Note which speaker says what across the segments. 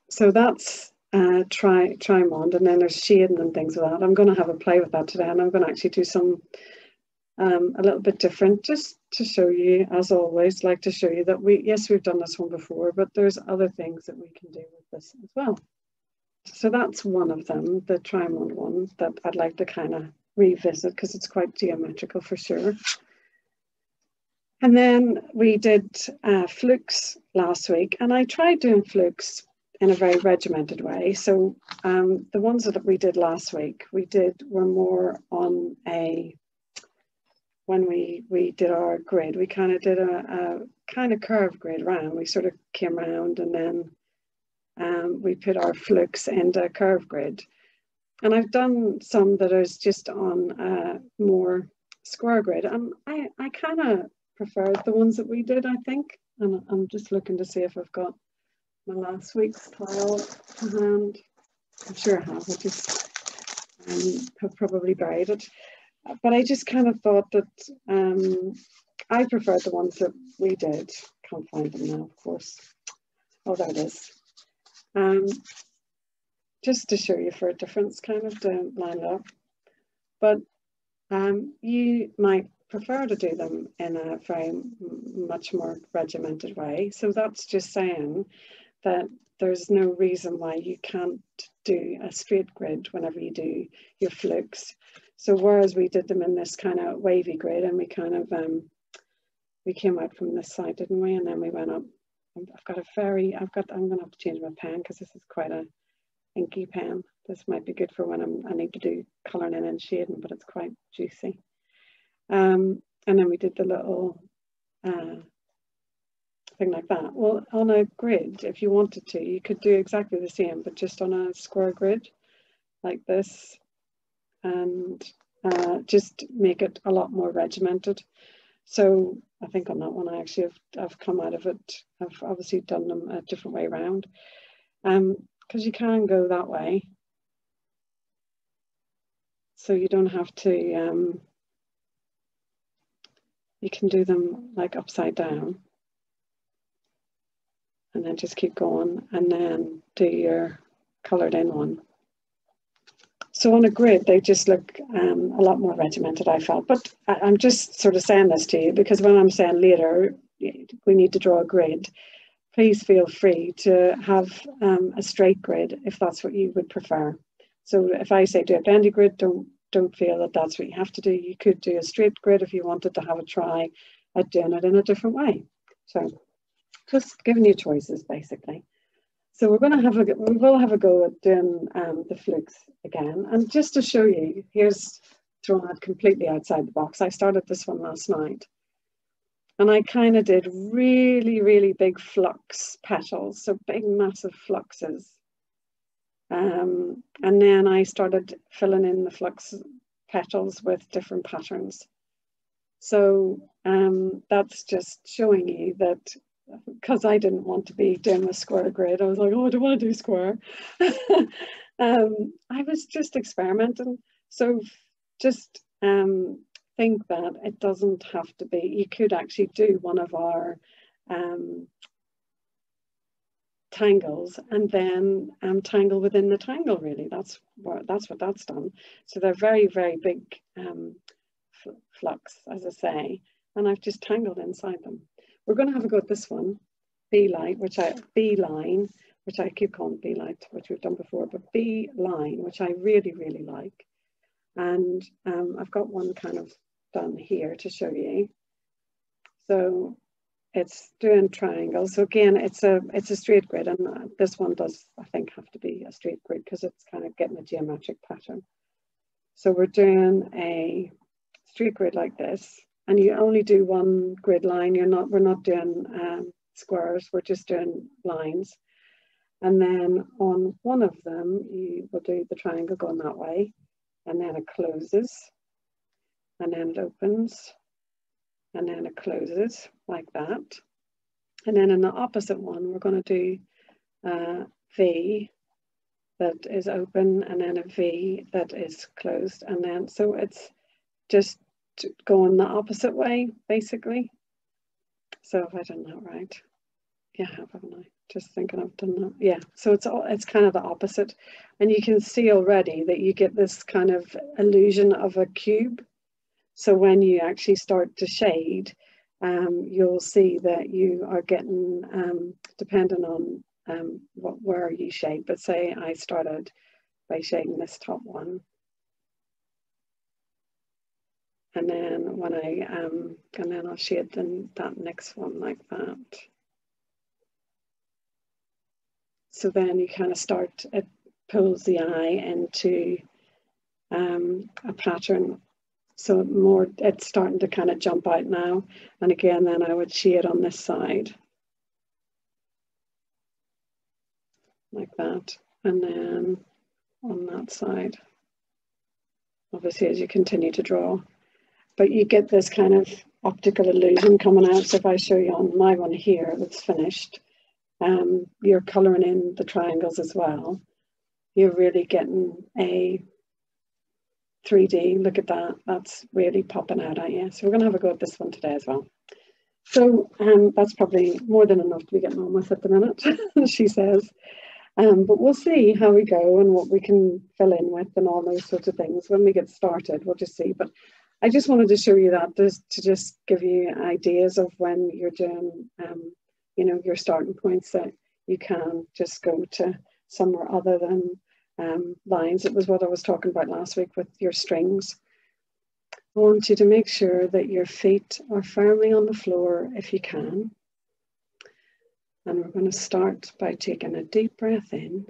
Speaker 1: So that's Trimond, and then there's shading and things like that. I'm going to have a play with that today, and I'm going to actually do some a little bit different, just to show you, as always, like to show you that we've done this one before, but there's other things that we can do with this as well. So that's one of them, the Trimond one, that I'd like to kind of revisit because it's quite geometrical for sure. And then we did flukes last week, and I tried doing flukes in a very regimented way. So the ones that we did last week, were more on when we did our grid, we kind of did a kind of curved grid round. We sort of came around, and then we put our flukes into a curved grid. And I've done some that is just on a more square grid, and I kind of preferred the ones that we did, I think. And I'm just looking to see if I've got my last week's tile to hand. I'm sure I have. I just have probably buried it. But I just kind of thought that I preferred the ones that we did. Can't find them now, of course. Oh, there it is. Just to show you for a difference, kind of to line it up. But you might prefer to do them in a very much more regimented way. So that's just saying that there's no reason why you can't do a straight grid whenever you do your flukes. So whereas we did them in this kind of wavy grid, and we kind of we came out from this side, didn't we? And then we went up. I'm going to have to change my pen because this is quite a inky pen. This might be good for when I need to do colouring in and shading, but it's quite juicy. And then we did the little thing like that. Well, on a grid, if you wanted to, you could do exactly the same, but just on a square grid like this, and just make it a lot more regimented. So I think on that one, I've come out of it. I've obviously done them a different way around, because you can go that way. So you don't have to, you can do them like upside down, and then just keep going, and then do your coloured in one. So on a grid, they just look a lot more regimented, I felt. But I'm just sort of saying this to you because when I'm saying later we need to draw a grid, please feel free to have a straight grid if that's what you would prefer. So if I say do a bendy grid, don't feel that that's what you have to do. You could do a straight grid if you wanted to have a try at doing it in a different way. So just giving you choices, basically. So we will have a go at doing the flukes again. And just to show you, here's thrown it completely outside the box. I started this one last night. And I kind of did really, really big flux petals, so big, massive fluxes. And then I started filling in the flux petals with different patterns. So that's just showing you that, because I didn't want to be doing a square grid, I was like, oh, I don't want to do square. I was just experimenting. So just think that it doesn't have to be, you could actually do one of our tangles and then tangle within the tangle, really. That's what that's done. So they're very, very big flux, as I say, and I've just tangled inside them. We're going to have a go at this one, B-line, which I keep calling B-light, which we've done before, but B-line, which I really, really like. And I've got one kind of done here to show you. So it's doing triangles. So again, it's a straight grid, and this one does, I think, have to be a straight grid because it's kind of getting a geometric pattern. So we're doing a straight grid like this, and you only do one grid line. We're not doing squares. We're just doing lines. And then on one of them, you will do the triangle going that way, and then it closes, and then it opens, and then it closes like that. And then in the opposite one, we're going to do a V that is open, and then a V that is closed. And then, so it's just going the opposite way, basically. So if I done that right. Yeah, haven't I? Just thinking I've done that. Yeah, so it's kind of the opposite. And you can see already that you get this kind of illusion of a cube. So when you actually start to shade, you'll see that you are getting, depending on where you shade, but say I started by shading this top one. And then when and then I'll shade that next one like that. So then you kind of start, it pulls the eye into a pattern. So more, it's starting to kind of jump out now. And again, then I would shade on this side. Like that. And then on that side. Obviously, as you continue to draw. But you get this kind of optical illusion coming out. So if I show you on my one here that's finished, you're colouring in the triangles as well. You're really getting a 3D. Look at that. That's really popping out at you. So we're going to have a go at this one today as well. So that's probably more than enough to be getting on with at the minute, she says. But we'll see how we go and what we can fill in with and all those sorts of things. When we get started, we'll just see. But I just wanted to show you that to just give you ideas of when you're doing, you know, your starting points, that you can just go to somewhere other than lines. It was what I was talking about last week with your strings. I want you to make sure that your feet are firmly on the floor if you can. And we're going to start by taking a deep breath in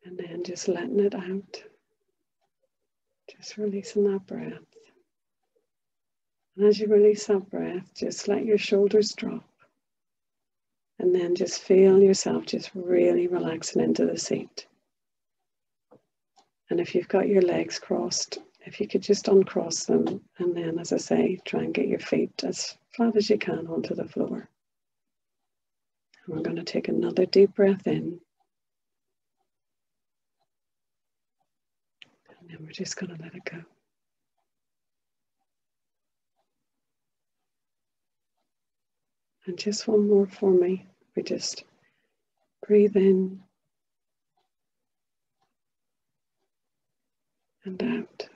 Speaker 1: and then just letting it out. Just releasing that breath. And as you release that breath, just let your shoulders drop. And then just feel yourself just really relaxing into the seat. And if you've got your legs crossed, if you could just uncross them, and then, as I say, try and get your feet as flat as you can onto the floor. And we're going to take another deep breath in. And then we're just going to let it go. And just one more for me. We just breathe in and out.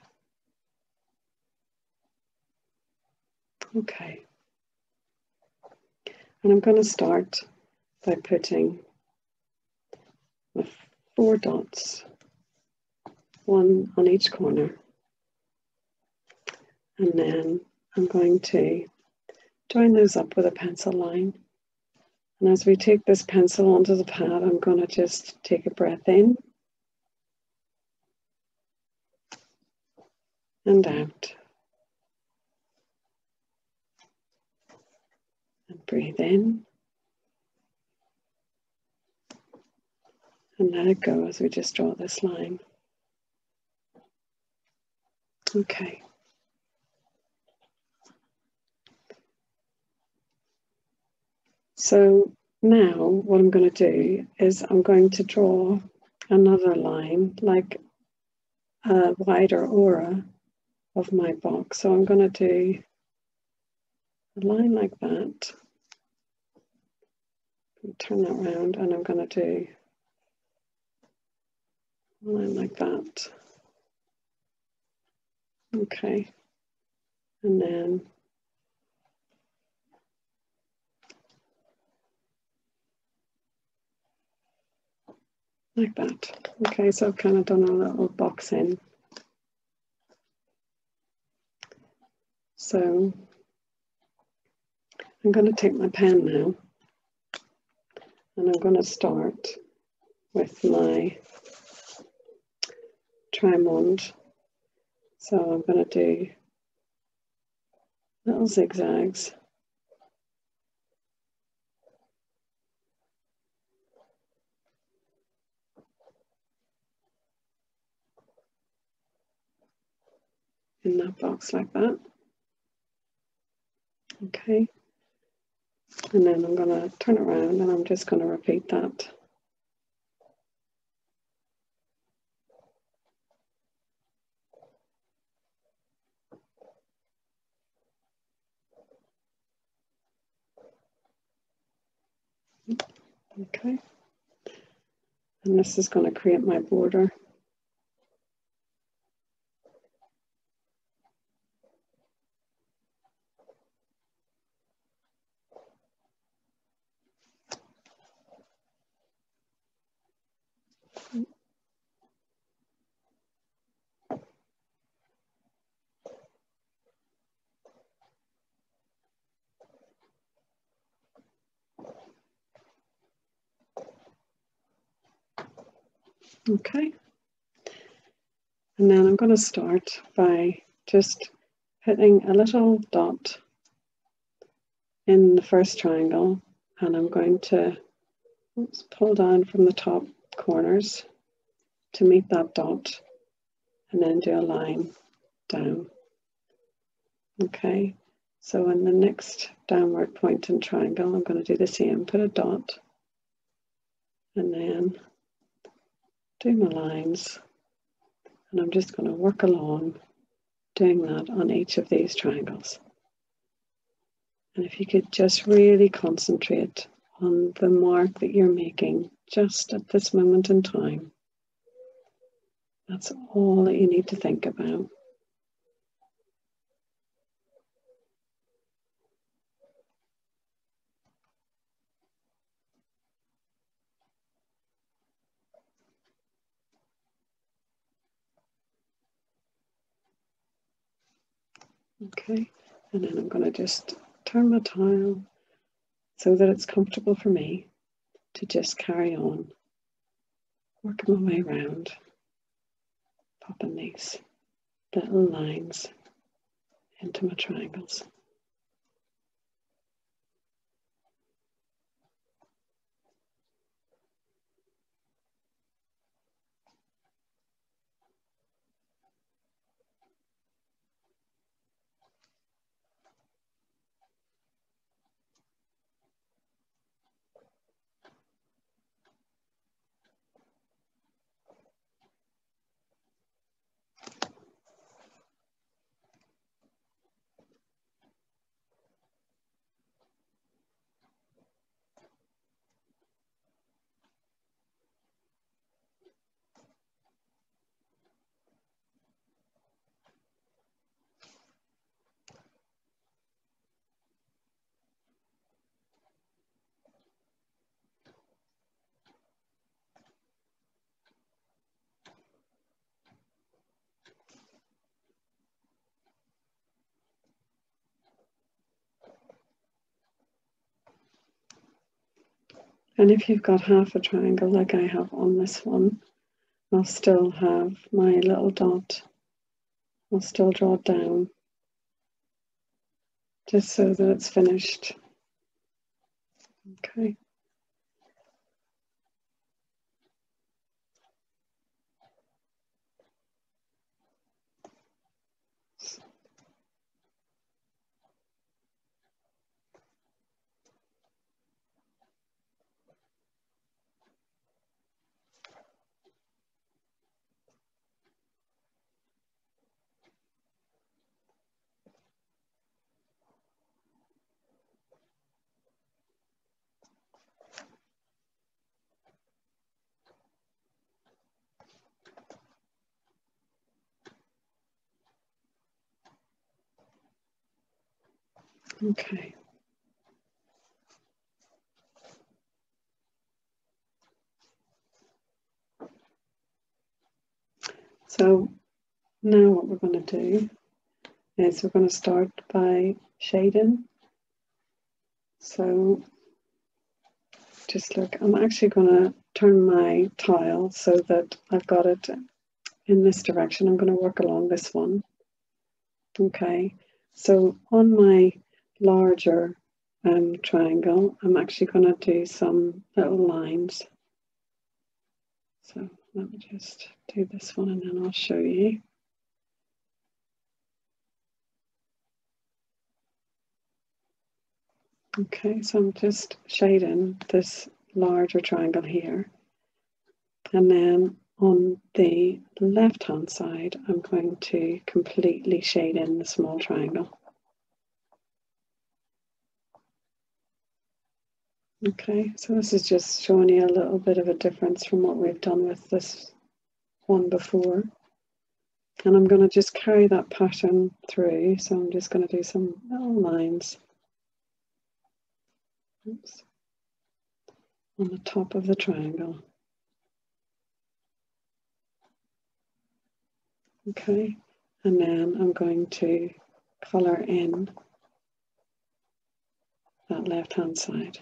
Speaker 1: Okay. And I'm going to start by putting my 4 dots, one on each corner. And then I'm going to join those up with a pencil line. And as we take this pencil onto the pad, I'm going to just take a breath in and out. And breathe in. And let it go as we just draw this line. Okay. So now what I'm going to do is I'm going to draw another line, like a wider aura of my box. So I'm going to do a line like that. Turn that around, and I'm going to do a line like that. Okay. And then like that. Okay, so I've kind of done a little box in. So I'm going to take my pen now, and I'm going to start with my trimond. So I'm going to do little zigzags. In that box like that. Okay. And then I'm going to turn around and I'm just going to repeat that. Okay, and this is going to create my border. Okay, and then I'm going to start by just putting a little dot in the first triangle, and I'm going to pull down from the top corners to meet that dot, and then do a line down. Okay, so in the next downward pointing triangle, I'm going to do the same, put a dot, and then do my lines, and I'm just going to work along doing that on each of these triangles. And if you could just really concentrate on the mark that you're making just at this moment in time, that's all that you need to think about. Okay, and then I'm going to just turn my tile so that it's comfortable for me to just carry on, working my way around, popping these little lines into my triangles. And if you've got half a triangle like I have on this one, I'll still have my little dot. I'll still draw it down just so that it's finished. Okay. Okay. So now what we're going to do is we're going to start by shading. So just look, I'm actually going to turn my tile so that I've got it in this direction. I'm going to work along this one. Okay, so on my larger triangle, I'm actually going to do some little lines. So let me just do this one and then I'll show you. Okay, so I'm just shading this larger triangle here. And then on the left-hand side, I'm going to completely shade in the small triangle. Okay, so this is just showing you a little bit of a difference from what we've done with this one before. And I'm going to just carry that pattern through. So I'm just going to do some little lines. Oops. On the top of the triangle. Okay, and then I'm going to colour in that left hand side.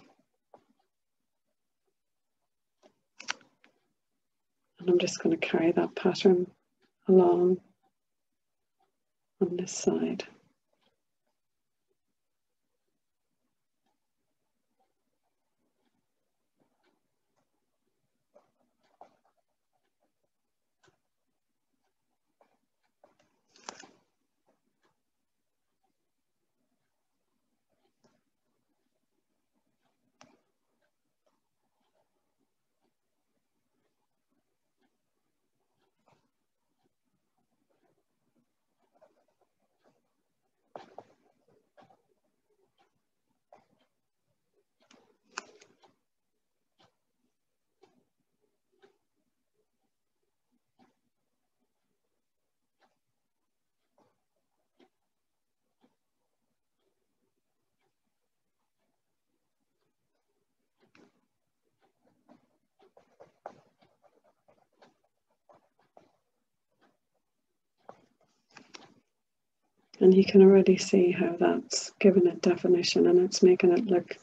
Speaker 1: And I'm just going to carry that pattern along on this side. And you can already see how that's given it definition, and it's making it look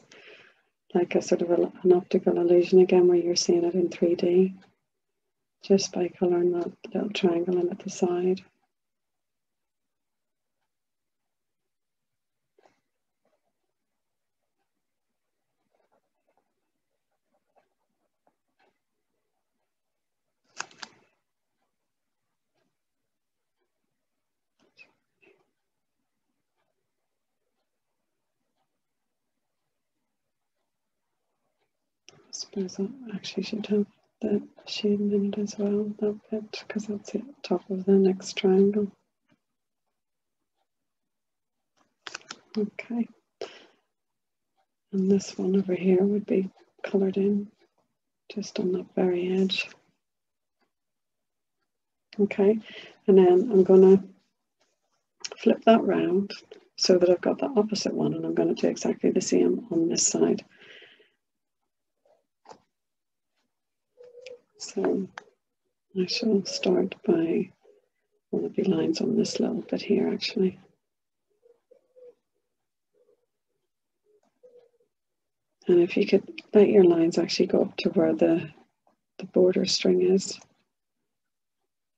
Speaker 1: like a sort of an optical illusion again, where you're seeing it in 3D, just by colouring that little triangle in at the side. I suppose I actually should have the shading in it as well, that bit, because that's the top of the next triangle. Okay, and this one over here would be coloured in just on that very edge. Okay, and then I'm going to flip that round so that I've got the opposite one, and I'm going to do exactly the same on this side. So I shall start by, well, there'll be lines on this little bit here actually. And if you could let your lines actually go up to where the border string is.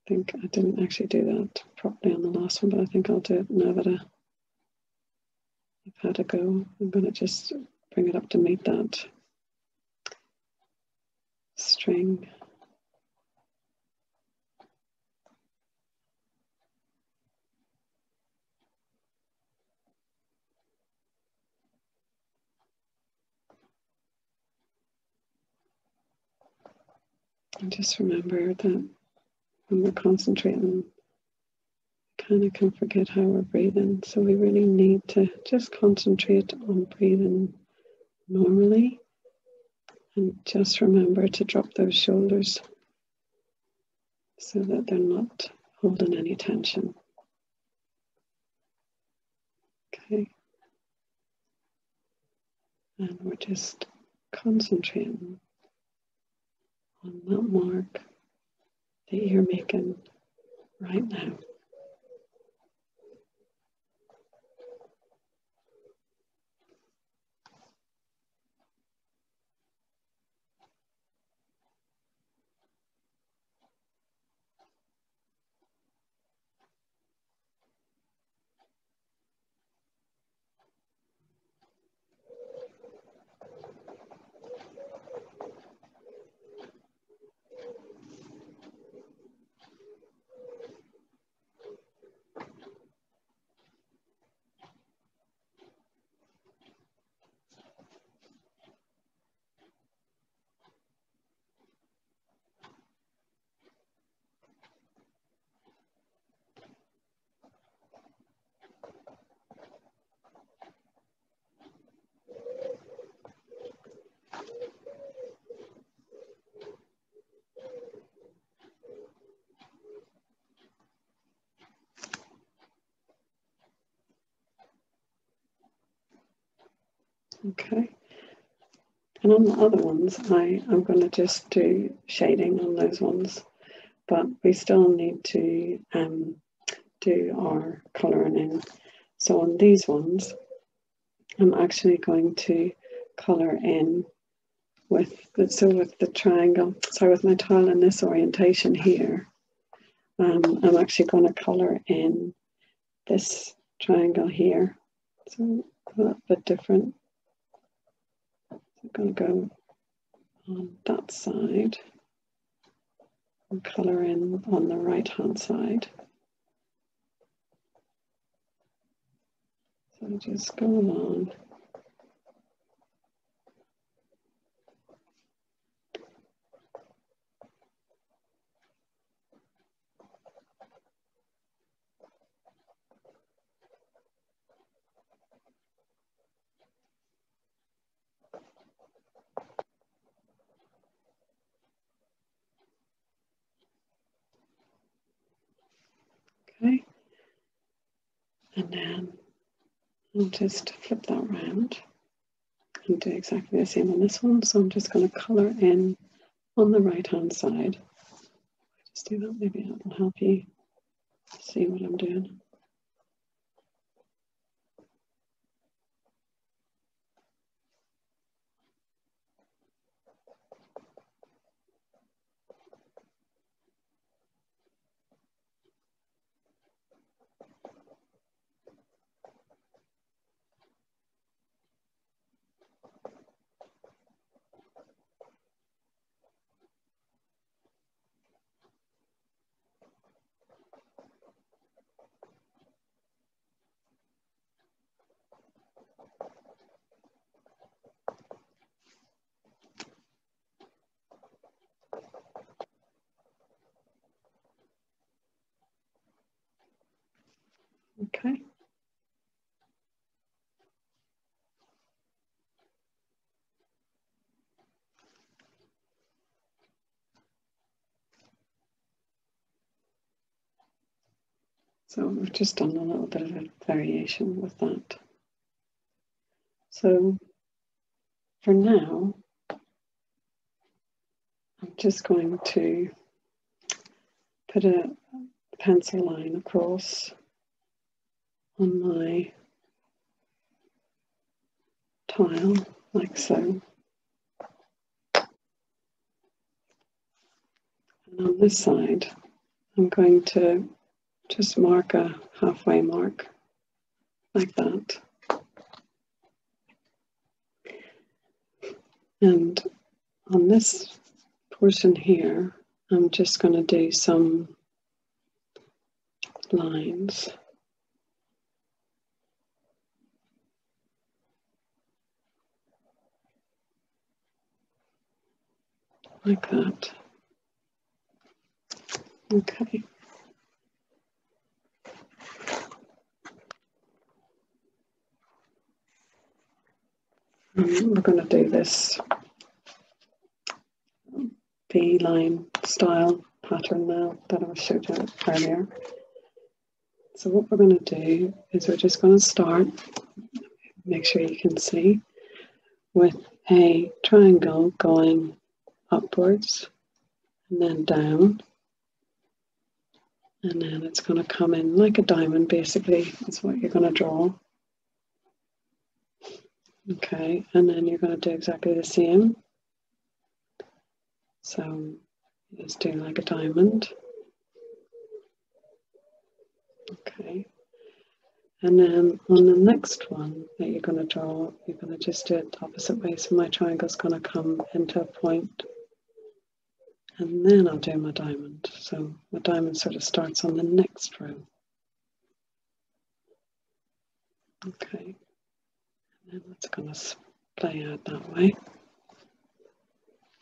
Speaker 1: I think I didn't actually do that properly on the last one, but I think I'll do it now that I've had a go. I'm going to just bring it up to meet that string. And just remember that when we're concentrating, kind of can forget how we're breathing. So we really need to just concentrate on breathing normally, and just remember to drop those shoulders so that they're not holding any tension. Okay. And we're just concentrating on that mark that you're making right now. Okay. And on the other ones, I'm going to just do shading on those ones, but we still need to do our colouring in. So on these ones, I'm actually going to colour in with the triangle. So with my tile in this orientation here, I'm actually going to colour in this triangle here. So a little bit different. I'm going to go on that side and colour in on the right hand side. So just go along. Okay, and then I'll just flip that around and do exactly the same on this one. So I'm just going to colour in on the right hand side. Just do that, maybe that will help you see what I'm doing. Okay. So we've just done a little bit of a variation with that. So for now, I'm just going to put a pencil line across on my tile, like so. And on this side, I'm going to just mark a halfway mark, like that. And on this portion here, I'm just going to do some lines. Like that. Okay. We're going to do this V-line style pattern now that I showed you earlier. So what we're going to do is we're just going to start, make sure you can see, with a triangle going upwards and then down, and then it's going to come in like a diamond. Basically that's what you're going to draw. Okay, and then you're going to do exactly the same. So just do like a diamond. Okay, and then on the next one that you're going to draw, you're going to just do it the opposite way. So my triangle's going to come into a point, and then I'll do my diamond. So my diamond sort of starts on the next row. Okay, and then it's going to play out that way.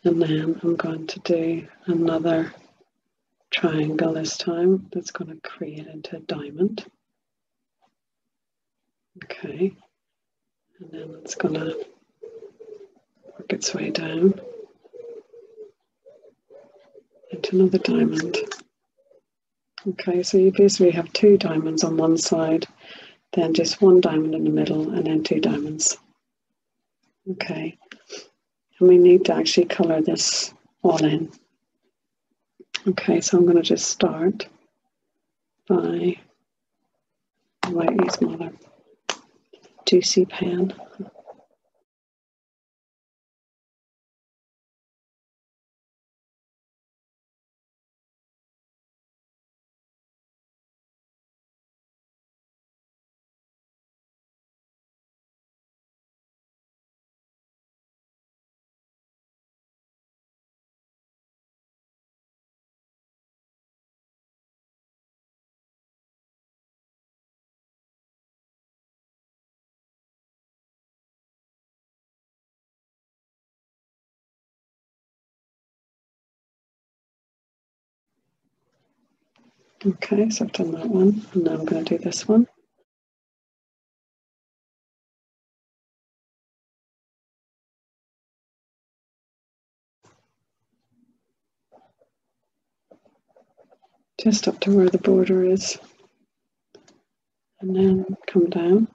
Speaker 1: And then I'm going to do another triangle this time that's going to create into a diamond. Okay, and then it's going to work its way down into another diamond. Okay, so you basically have two diamonds on one side, then just one diamond in the middle, and then two diamonds. Okay, and we need to actually colour this all in. Okay, so I'm going to just start by, I might use my other juicy pen. Okay, so I've done that one, and now I'm going to do this one. Just up to where the border is, and then come down.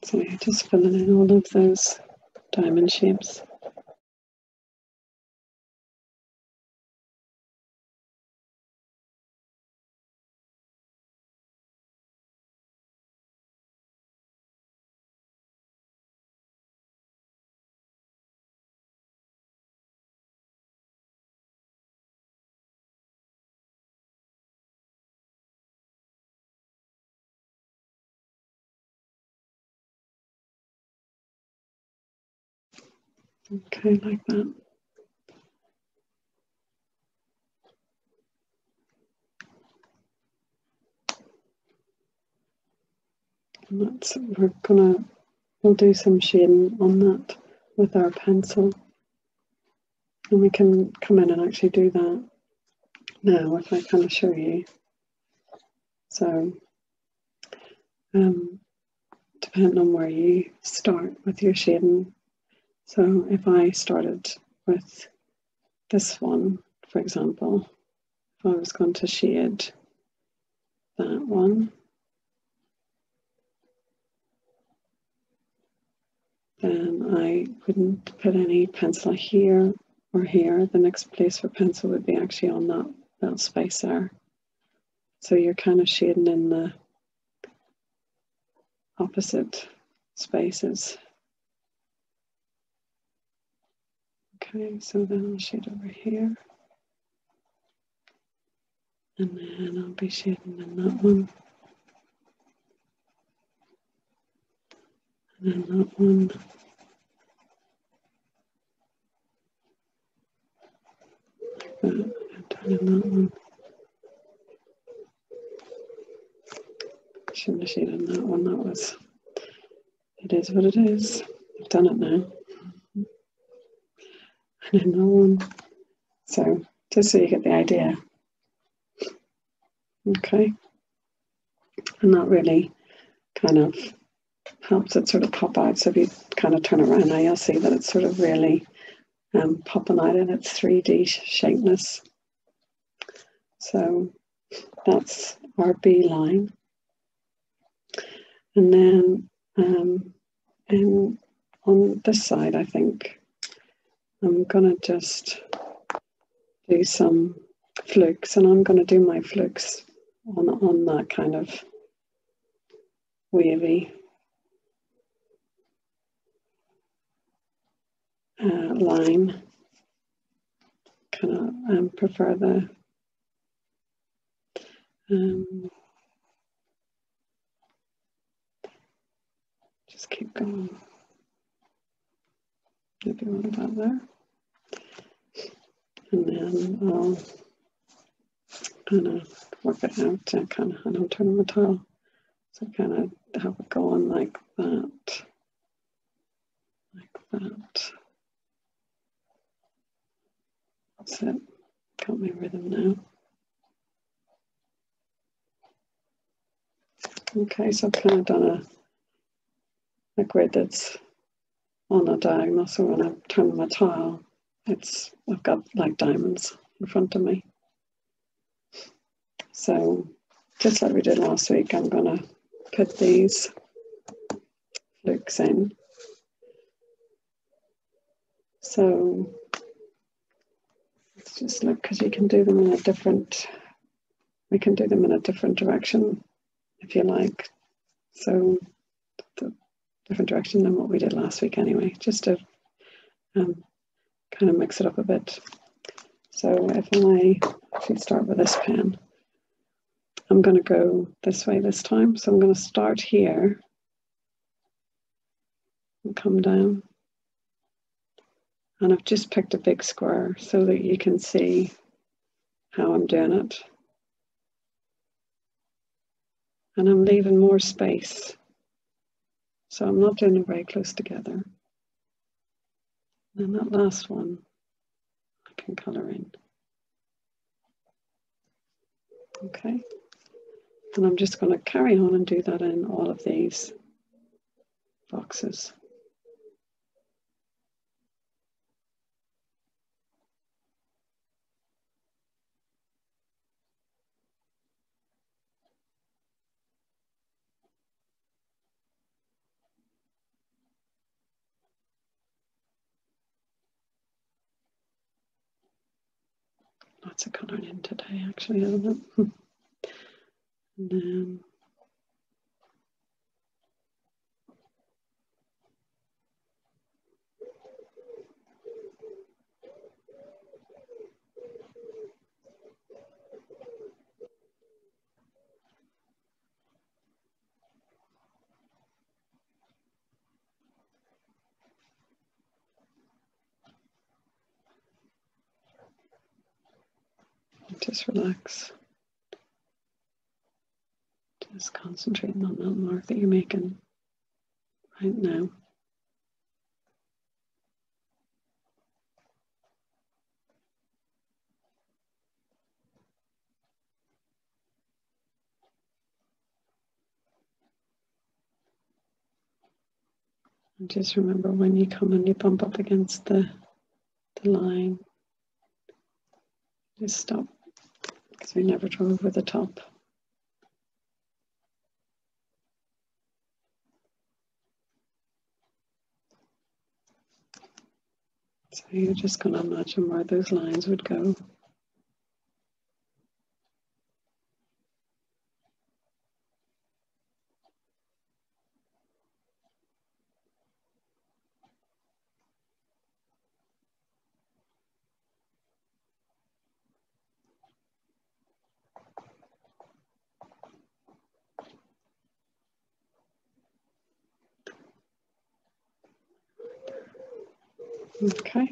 Speaker 1: So you're just filling in all of those diamond shapes. Okay, like that. And that's, we'll do some shading on that with our pencil. And we can come in and actually do that now if I kind of show you. So, depending on where you start with your shading. So if I started with this one, for example, if I was going to shade that one, then I wouldn't put any pencil here or here. The next place for pencil would be actually on that little space there. So you're kind of shading in the opposite spaces. Okay, so then I'll shade over here. And then I'll be shading in that one. And then that one. And down in that one. Shouldn't have shaded in that one. That was, it is what it is. I've done it now. And in that one. So just so you get the idea. Okay. And that really kind of helps it sort of pop out. So if you kind of turn around now, you'll see that it's sort of really popping out in its 3D shapeness. So that's our B line. And then on this side, I think I'm going to just do some flukes, and I'm going to do my flukes on that kind of wavy line. Kind of prefer the just keep going. Maybe one about there. And then I'll kind of work it out to kind of, I don't turn on the towel. So kind of have it going like that. Like that. That's it. Got my rhythm now. Okay, so I've kind of done a grid that's on a diagonal, so when I turn my tile, I've got like diamonds in front of me. So just like we did last week, I'm going to put these flukes in. So let's just look, because you can do them in a different, we can do them in a different direction if you like. So the different direction than what we did last week anyway, just to kind of mix it up a bit. So if I actually start with this pen, I'm going to go this way this time. So I'm going to start here and come down. And I've just picked a big square so that you can see how I'm doing it. And I'm leaving more space. So I'm not doing them very close together. And that last one, I can colour in. Okay. And I'm just going to carry on and do that in all of these boxes. Lots of colouring in today, actually, isn't it? And then just relax. Just concentrating on that mark that you're making right now. And just remember, when you come and you bump up against the line, just stop, because we never draw over the top. So you're just going to imagine where those lines would go. Okay.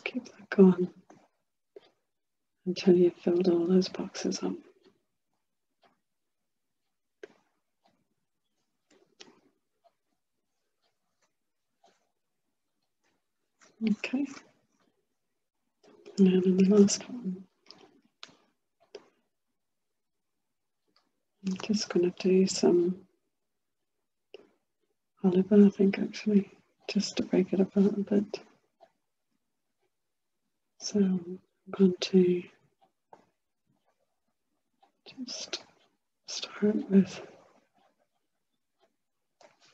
Speaker 1: Just keep that going until you've filled all those boxes up. Okay. And then in the last one, I'm just going to do some olive, I think, actually, just to break it up a little bit. So I'm going to just start with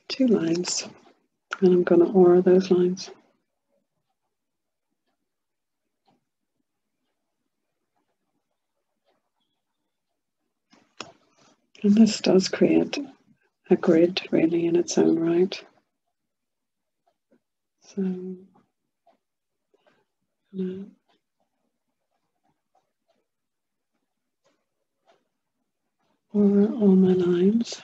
Speaker 1: 2 lines, and I'm going to aura those lines. And this does create a grid really in its own right. So aura all my lines.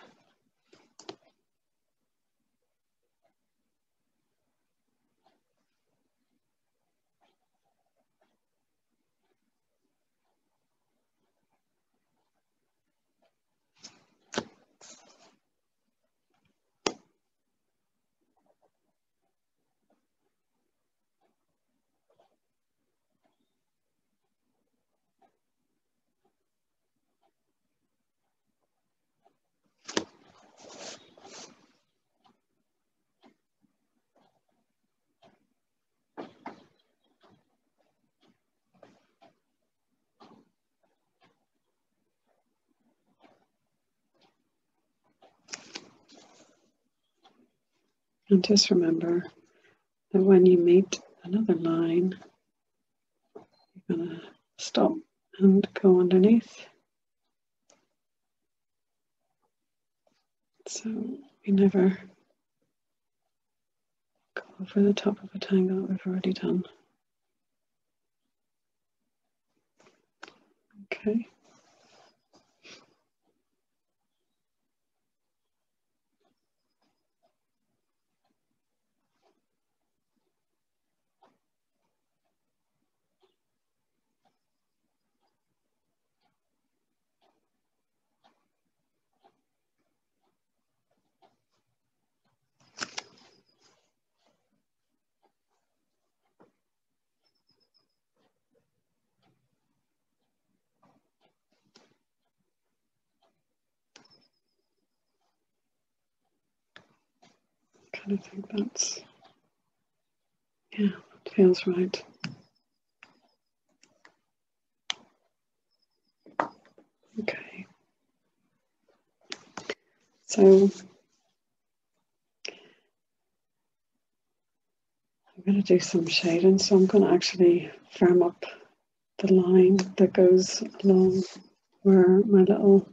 Speaker 1: And just remember that when you meet another line, you're going to stop and go underneath. So we never go over the top of a tangle that we've already done. Okay. Kind of think that's, yeah, it feels right. Okay. So I'm going to do some shading. So I'm going to actually firm up the line that goes along where my little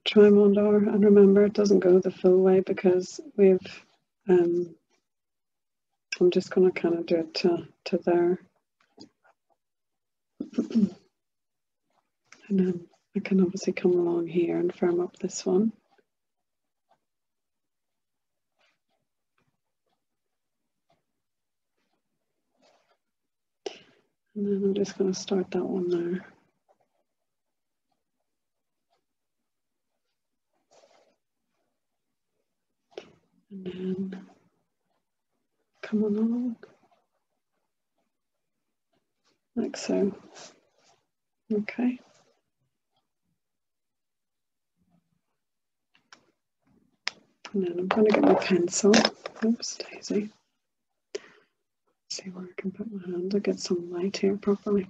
Speaker 1: trimond are. And remember, it doesn't go the full way because we've, I'm just going to kind of do it to there. And then I can obviously come along here and firm up this one. And then I'm just going to start that one there. And then come along, like so. Okay. And then I'm going to get my pencil. Oops, daisy. See where I can put my hand to get some light here properly.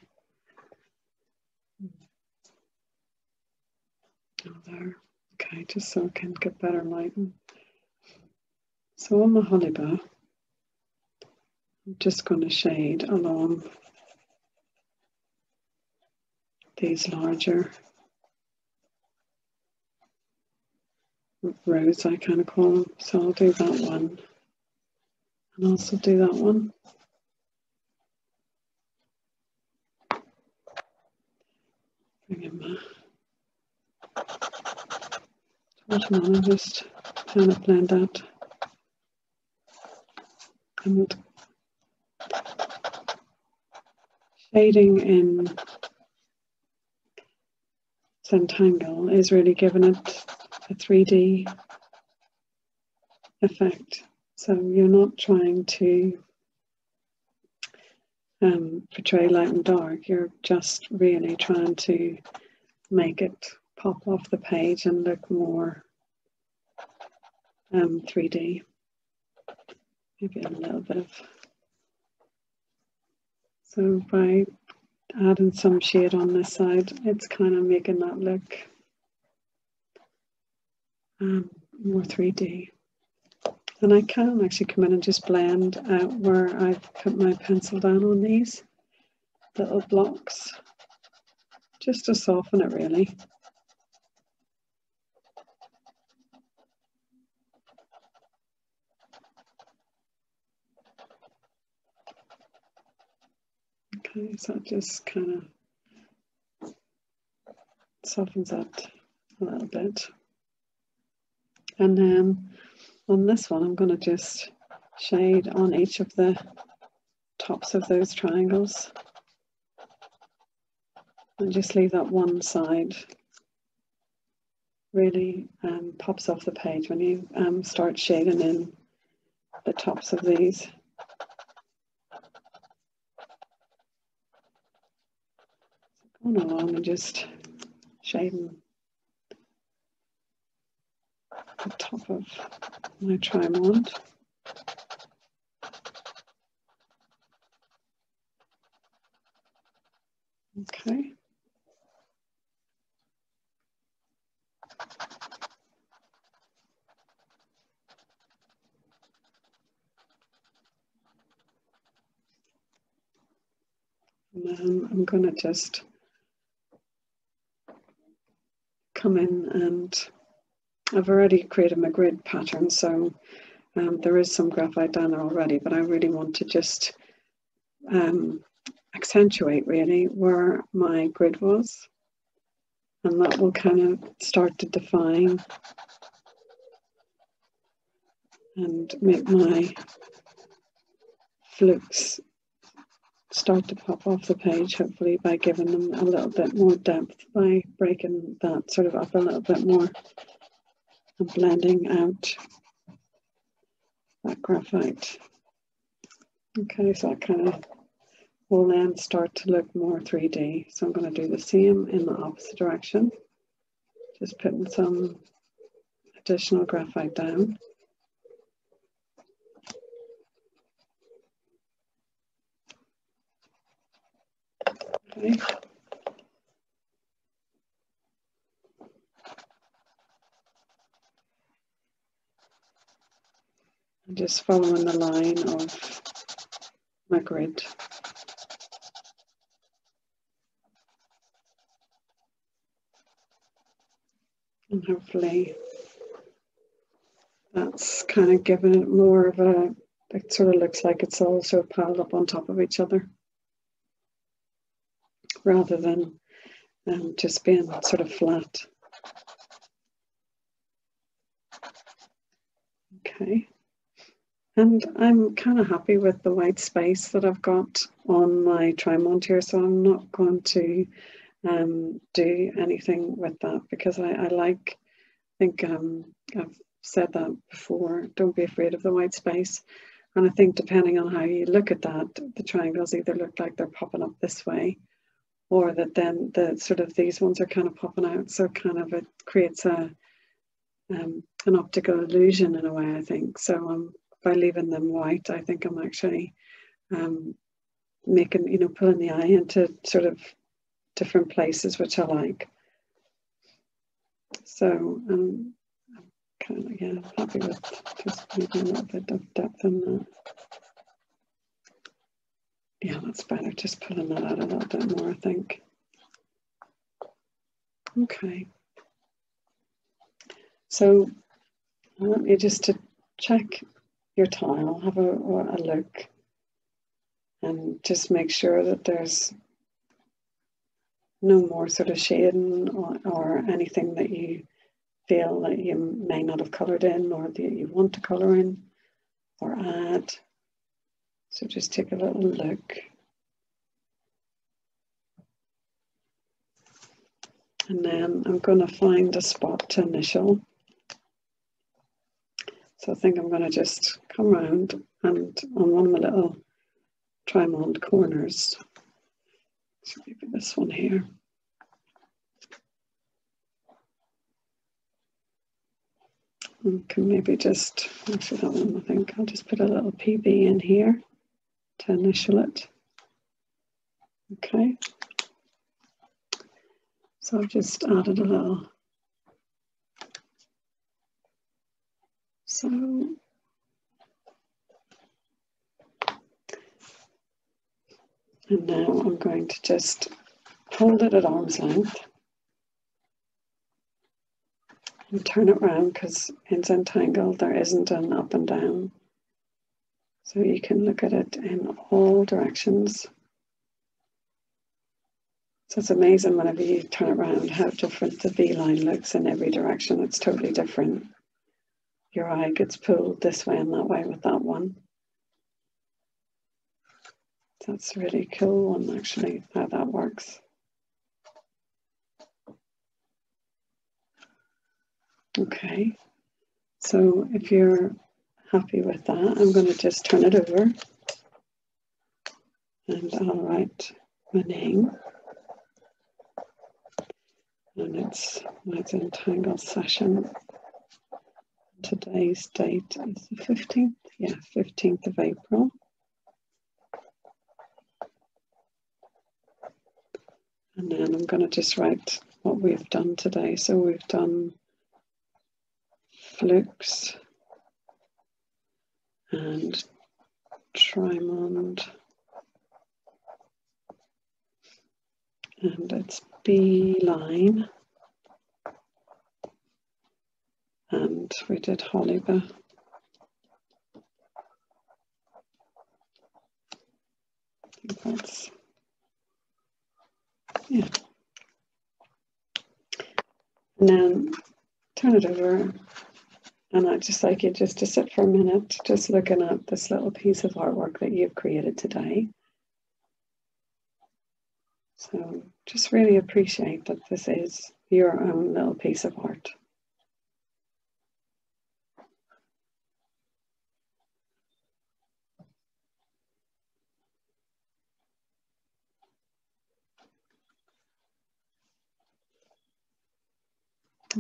Speaker 1: Oh, there. Okay, just so I can get better lighting. So on my honey bow, I'm just going to shade along these larger rows, I kind of call them. So I'll do that one and also do that one. Bring in my torch and just kind of blend that And shading in Untitled is really giving it a 3D effect. So you're not trying to portray light and dark, you're just really trying to make it pop off the page and look more 3D. Maybe a little bit of, so by adding some shade on this side, it's kind of making that look more 3D. And I can actually come in and just blend out where I've put my pencil down on these little blocks, just to soften it really. Okay, so it just kind of softens that a little bit. And then on this one, I'm going to just shade on each of the tops of those triangles and just leave that one side really pops off the page when you start shading in the tops of these. Going along and just shading the top of my trimond. Okay. And then I'm going to just come in, and I've already created my grid pattern, so there is some graphite down there already, but I really want to just accentuate really where my grid was, and that will kind of start to define and make my flukes start to pop off the page, hopefully by giving them a little bit more depth, by breaking that sort of up a little bit more and blending out that graphite. Okay, so that kind of will then start to look more 3D. So I'm going to do the same in the opposite direction, just putting some additional graphite down. Okay. I'm just following the line of my grid. And hopefully that's kind of giving it more of a, it sort of looks like it's all sort of piled up on top of each other, rather than just being sort of flat. Okay. And I'm kind of happy with the white space that I've got on my trimond here, so I'm not going to do anything with that, because I think I've said that before, don't be afraid of the white space. And I think depending on how you look at that, the triangles either look like they're popping up this way, or that then the sort of these ones are kind of popping out. So kind of it creates a an optical illusion in a way, I think. So by leaving them white, I think I'm actually making, pulling the eye into sort of different places, which I like. So I'm kind of, happy with just maybe a little bit of depth in that. Yeah, that's better, just pulling that out a little bit more, I think. Okay. So I want you just to check your tile, have a look, and just make sure that there's no more sort of shading or anything that you feel that you may not have coloured in, or that you want to colour in or add. So just take a little look. And then I'm going to find a spot to initial. So I think I'm going to just come around and on one of my little try-on corners, so maybe this one here. And can maybe just, actually that one I think I'll just put a little PB in here to initial it. Okay. So I've just added a little. So and now I'm going to just hold it at arm's length and turn it around, because in Untitled there isn't an up and down. So you can look at it in all directions. So it's amazing whenever you turn it around how different the V line looks in every direction. It's totally different. Your eye gets pulled this way and that way with that one. That's a really cool one, actually, how that works. Okay, so if you're happy with that, I'm going to just turn it over and I'll write my name. And it's my Untitled session. Today's date is the 15th, yeah, 15th of April. And then I'm going to just write what we've done today. So we've done flukes and trimond, and it's B line, and we did Hollyba. I think that's, yeah. And then turn it over, and I'd just like you just to sit for a minute, just looking at this little piece of artwork that you've created today. So just really appreciate that this is your own little piece of art.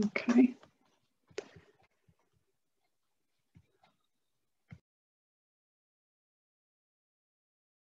Speaker 1: Okay.